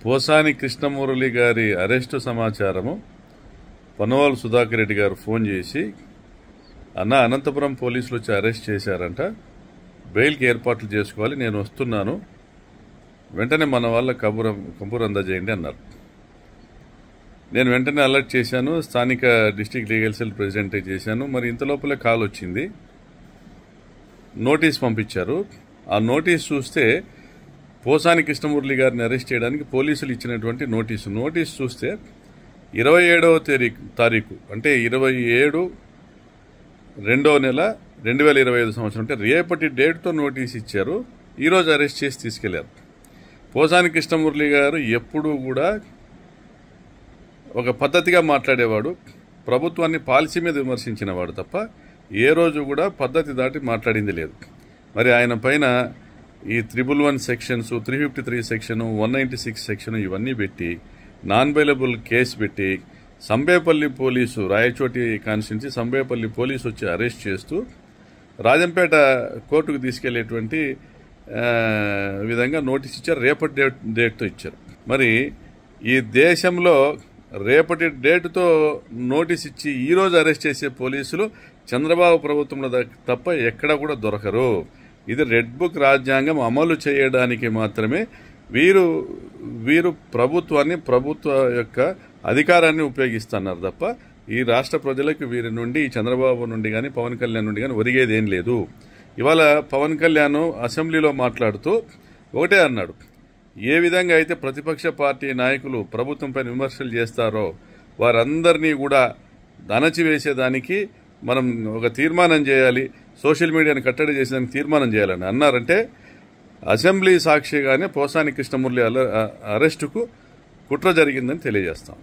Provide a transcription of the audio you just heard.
పోసాని కృష్ణమురళి గారి అరెస్టు సమాచారము పనోలు సుధాకర్ రెడ్డి గారు ఫోన్ చేసి అనంతపురం పోలీసులు వచ్చి అరెస్ట్ చేశారంట, బెయిల్కి ఏర్పాట్లు చేసుకోవాలి, నేను వస్తున్నాను, వెంటనే మన వాళ్ళ కబురు అందజేయండి అన్నారు. నేను వెంటనే అలర్ట్ చేశాను, స్థానిక డిస్ట్రిక్ట్ లీగల్ సెల్ ప్రెసిడెంట్ చేశాను. మరి ఇంత లోపలే కాల్ వచ్చింది, నోటీస్ పంపించారు. ఆ నోటీస్ చూస్తే పోసాని కృష్ణమురళి గారిని అరెస్ట్ చేయడానికి పోలీసులు ఇచ్చినటువంటి నోటీస్ చూస్తే 27వ తారీఖు అంటే 27/2/2025 సంవత్సరం అంటే రేపటి డేట్తో నోటీస్ ఇచ్చారు. ఈరోజు అరెస్ట్ చేసి తీసుకెళ్లారు. పోసాని కృష్ణమురళి గారు ఎప్పుడూ కూడా ఒక పద్ధతిగా మాట్లాడేవాడు, ప్రభుత్వాన్ని పాలసీ మీద విమర్శించినవాడు తప్ప ఏ రోజు కూడా పద్ధతి దాటి మాట్లాడింది లేదు. మరి ఆయన పైన ఈ 111 సెక్షన్స్, 353 సెక్షన్, 196 సెక్షన్ ఇవన్నీ పెట్టి నాన్ బెయిలబుల్ కేసు పెట్టి Sambepalli police, Rayachoti constituency Sambepalli police వచ్చి అరెస్ట్ చేస్తూ రాజంపేట కోర్టుకు తీసుకెళ్లేటువంటి విధంగా నోటీస్ ఇచ్చారు. రేపటి డేట్తో ఇచ్చారు. మరి ఈ దేశంలో రేపటి డేటుతో నోటీస్ ఇచ్చి ఈరోజు అరెస్ట్ చేసే పోలీసులు చంద్రబాబు ప్రభుత్వంలో తప్ప ఎక్కడ కూడా దొరకరు. ఇది రెడ్ బుక్ రాజ్యాంగం అమలు చేయడానికి మాత్రమే వీరు ప్రభుత్వాన్ని, ప్రభుత్వ యొక్క అధికారాన్ని ఉపయోగిస్తున్నారు తప్ప ఈ రాష్ట్ర ప్రజలకు వీరి నుండి, చంద్రబాబు నుండి కానీ పవన్ కళ్యాణ్ నుండి కానీ ఒరిగేదేం లేదు. ఇవాళ పవన్ కళ్యాణ్ అసెంబ్లీలో మాట్లాడుతూ ఒకటే అన్నాడు, ఏ విధంగా అయితే ప్రతిపక్ష పార్టీ నాయకులు ప్రభుత్వంపై విమర్శలు చేస్తారో వారందరినీ కూడా అణచివేసేదానికి మనం ఒక తీర్మానం చేయాలి, సోషల్ మీడియాను కట్టడి చేసేదానికి తీర్మానం చేయాలని అన్నారంటే అసెంబ్లీ సాక్షిగానే పోసాని కృష్ణమురళి అరెస్టుకు కుట్ర జరిగిందని తెలియజేస్తాం.